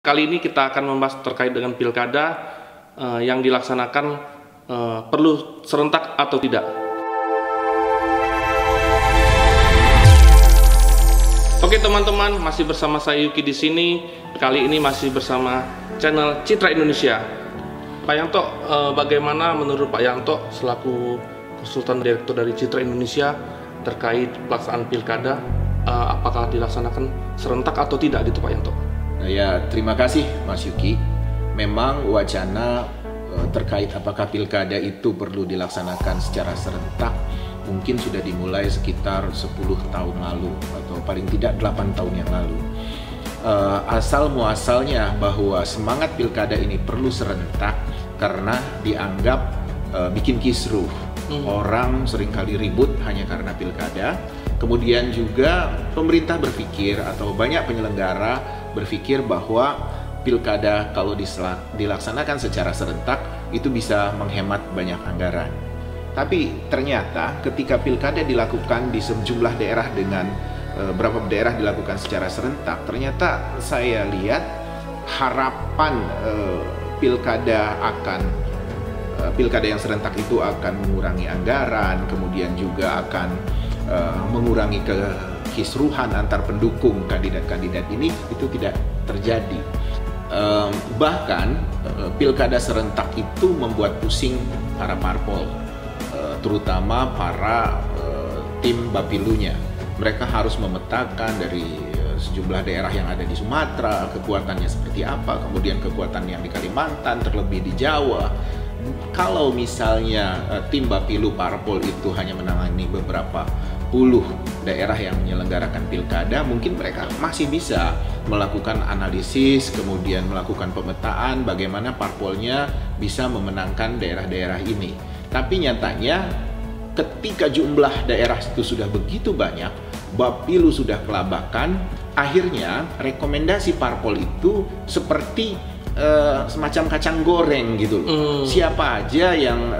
Kali ini kita akan membahas terkait dengan pilkada yang dilaksanakan perlu serentak atau tidak. Oke teman-teman, masih bersama saya Yuki di sini. Kali ini masih bersama channel Citra Indonesia. Pak Yanto, bagaimana menurut Pak Yanto selaku konsultan direktur dari Citra Indonesia terkait pelaksanaan pilkada, apakah dilaksanakan serentak atau tidak gitu Pak Yanto? Ya, terima kasih Mas Yuki. Memang wacana terkait apakah pilkada itu perlu dilaksanakan secara serentak mungkin sudah dimulai sekitar 10 tahun lalu atau paling tidak 8 tahun yang lalu. Asal muasalnya bahwa semangat pilkada ini perlu serentak karena dianggap bikin kisruh. Orang seringkali ribut hanya karena pilkada. Kemudian juga pemerintah berpikir atau banyak penyelenggara berpikir bahwa pilkada kalau dilaksanakan secara serentak itu bisa menghemat banyak anggaran. Tapi ternyata ketika pilkada dilakukan di sejumlah daerah dengan beberapa daerah dilakukan secara serentak, ternyata saya lihat harapan pilkada yang serentak itu akan mengurangi anggaran, kemudian juga akan mengurangi kekisruhan antar pendukung kandidat-kandidat ini, itu tidak terjadi. Bahkan pilkada serentak itu membuat pusing para parpol, terutama para tim bapilunya. Mereka harus memetakan dari sejumlah daerah yang ada di Sumatera, kekuatannya seperti apa, kemudian kekuatan yang di Kalimantan, terlebih di Jawa. Kalau misalnya tim bapilu parpol itu hanya menangani beberapa puluh daerah yang menyelenggarakan pilkada, mungkin mereka masih bisa melakukan analisis, kemudian melakukan pemetaan bagaimana parpolnya bisa memenangkan daerah-daerah ini. Tapi nyatanya ketika jumlah daerah itu sudah begitu banyak, bapilu sudah kelabakan, akhirnya rekomendasi parpol itu seperti semacam kacang goreng gitu. Siapa aja yang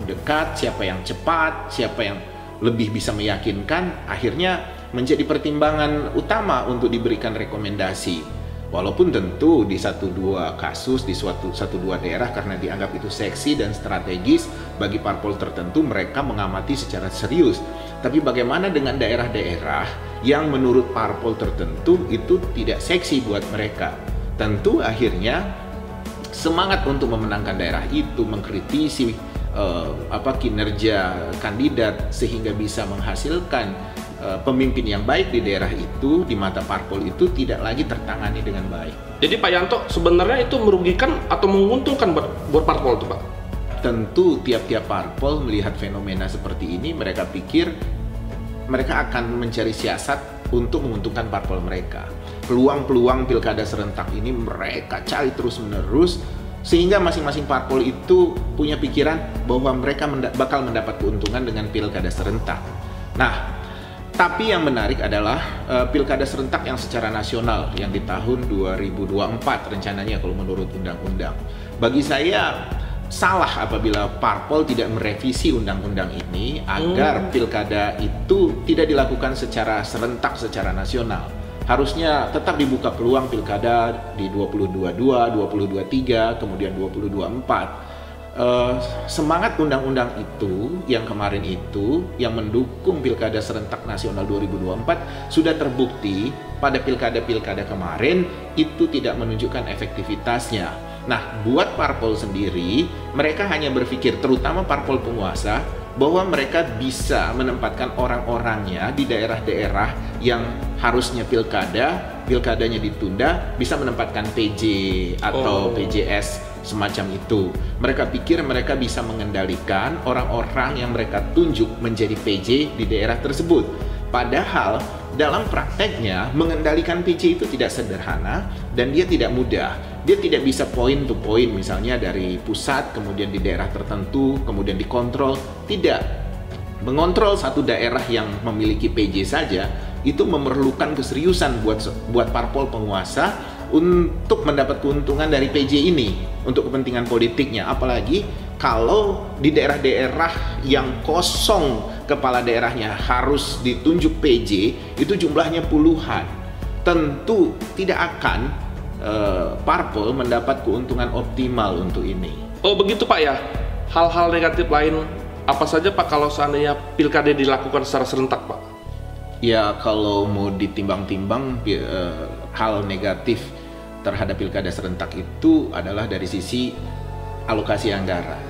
dekat, siapa yang cepat, siapa yang lebih bisa meyakinkan, akhirnya menjadi pertimbangan utama untuk diberikan rekomendasi. Walaupun tentu di 1-2 kasus, di satu dua daerah karena dianggap itu seksi dan strategis bagi parpol tertentu, mereka mengamati secara serius. Tapi bagaimana dengan daerah-daerah yang menurut parpol tertentu itu tidak seksi buat mereka? Tentu akhirnya semangat untuk memenangkan daerah itu, mengkritisi kinerja kandidat sehingga bisa menghasilkan pemimpin yang baik di daerah itu, di mata parpol itu tidak lagi tertangani dengan baik. Jadi Pak Yanto, sebenarnya itu merugikan atau menguntungkan buat parpol itu Pak? Tentu tiap-tiap parpol melihat fenomena seperti ini, mereka pikir mereka akan mencari siasat untuk menguntungkan parpol mereka. Peluang-peluang pilkada serentak ini mereka cari terus-menerus, sehingga masing-masing parpol itu punya pikiran bahwa mereka bakal mendapat keuntungan dengan pilkada serentak. Nah, tapi yang menarik adalah pilkada serentak yang secara nasional yang di tahun 2024 rencananya kalau menurut undang-undang. Bagi saya salah apabila parpol tidak merevisi undang-undang ini agar pilkada itu tidak dilakukan secara serentak secara nasional. Harusnya tetap dibuka peluang pilkada di 2022, 2023, kemudian 2024. Semangat undang-undang itu yang kemarin itu yang mendukung pilkada serentak nasional 2024 sudah terbukti pada pilkada-pilkada kemarin itu tidak menunjukkan efektivitasnya. Nah, buat parpol sendiri, mereka hanya berpikir, terutama parpol penguasa, bahwa mereka bisa menempatkan orang-orangnya di daerah-daerah yang harusnya pilkadanya ditunda, bisa menempatkan PJ atau PJS semacam itu. Mereka pikir mereka bisa mengendalikan orang-orang yang mereka tunjuk menjadi PJ di daerah tersebut. Padahal dalam prakteknya mengendalikan PJ itu tidak sederhana dan dia tidak mudah. Dia tidak bisa point to point misalnya dari pusat kemudian di daerah tertentu kemudian dikontrol. Tidak. Mengontrol satu daerah yang memiliki PJ saja itu memerlukan keseriusan buat parpol penguasa untuk mendapat keuntungan dari PJ ini untuk kepentingan politiknya. Apalagi kalau di daerah-daerah yang kosong kepala daerahnya harus ditunjuk PJ, itu jumlahnya puluhan. Tentu tidak akan parpol mendapat keuntungan optimal untuk ini. Oh begitu Pak ya. Hal-hal negatif lain apa saja Pak kalau seandainya pilkada dilakukan secara serentak Pak? Ya kalau mau ditimbang-timbang hal negatif terhadap pilkada serentak itu adalah dari sisi alokasi anggaran.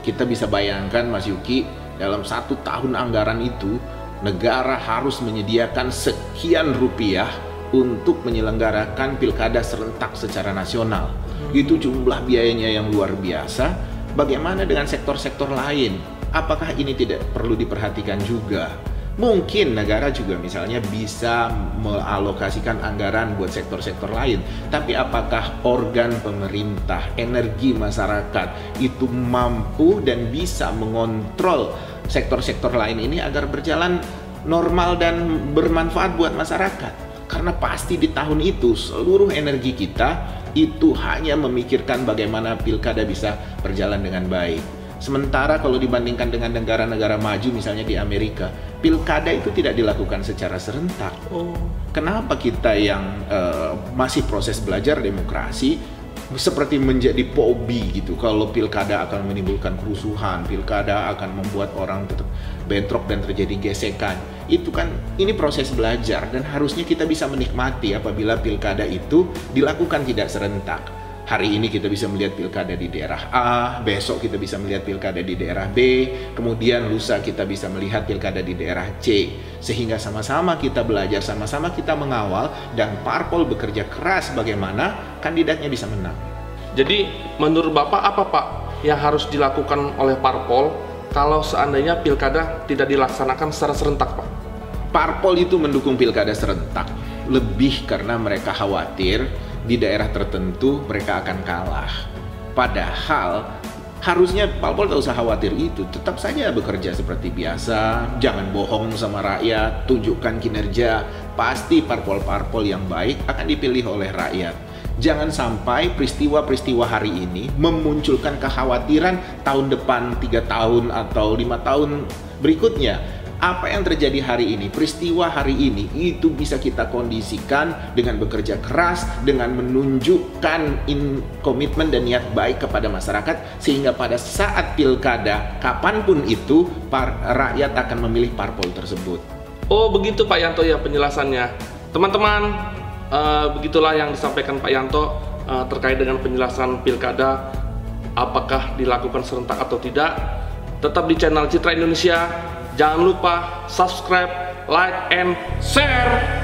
Kita bisa bayangkan Mas Yuki, dalam 1 tahun anggaran itu negara harus menyediakan sekian rupiah untuk menyelenggarakan pilkada serentak secara nasional. Itu jumlah biayanya yang luar biasa. Bagaimana dengan sektor-sektor lain? Apakah ini tidak perlu diperhatikan juga? Mungkin negara juga misalnya bisa mengalokasikan anggaran buat sektor-sektor lain, tapi apakah organ pemerintah, energi masyarakat itu mampu dan bisa mengontrol sektor-sektor lain ini agar berjalan normal dan bermanfaat buat masyarakat? Karena pasti di tahun itu seluruh energi kita itu hanya memikirkan bagaimana pilkada bisa berjalan dengan baik. Sementara kalau dibandingkan dengan negara-negara maju misalnya di Amerika, pilkada itu tidak dilakukan secara serentak. Kenapa kita yang masih proses belajar demokrasi seperti menjadi fobi gitu kalau pilkada akan menimbulkan kerusuhan, pilkada akan membuat orang tetap bentrok dan terjadi gesekan. Itu kan ini proses belajar dan harusnya kita bisa menikmati apabila pilkada itu dilakukan tidak serentak. Hari ini kita bisa melihat pilkada di daerah A, besok kita bisa melihat pilkada di daerah B, kemudian lusa kita bisa melihat pilkada di daerah C. Sehingga sama-sama kita belajar, sama-sama kita mengawal, dan parpol bekerja keras bagaimana kandidatnya bisa menang. Jadi menurut Bapak apa Pak yang harus dilakukan oleh parpol kalau seandainya pilkada tidak dilaksanakan secara serentak Pak? Parpol itu mendukung pilkada serentak lebih karena mereka khawatir di daerah tertentu mereka akan kalah. Padahal harusnya parpol tak usah khawatir itu, tetap saja bekerja seperti biasa, jangan bohong sama rakyat, tunjukkan kinerja. Pasti parpol-parpol yang baik akan dipilih oleh rakyat. Jangan sampai peristiwa-peristiwa hari ini memunculkan kekhawatiran tahun depan, 3 tahun atau 5 tahun berikutnya. Apa yang terjadi hari ini, peristiwa hari ini itu bisa kita kondisikan dengan bekerja keras, dengan menunjukkan komitmen dan niat baik kepada masyarakat, sehingga pada saat pilkada kapanpun itu rakyat akan memilih parpol tersebut. Oh begitu Pak Yanto ya penjelasannya. Teman-teman, begitulah yang disampaikan Pak Yanto terkait dengan penjelasan pilkada apakah dilakukan serentak atau tidak. Tetap di channel Citra Indonesia. Jangan lupa subscribe, like, and share.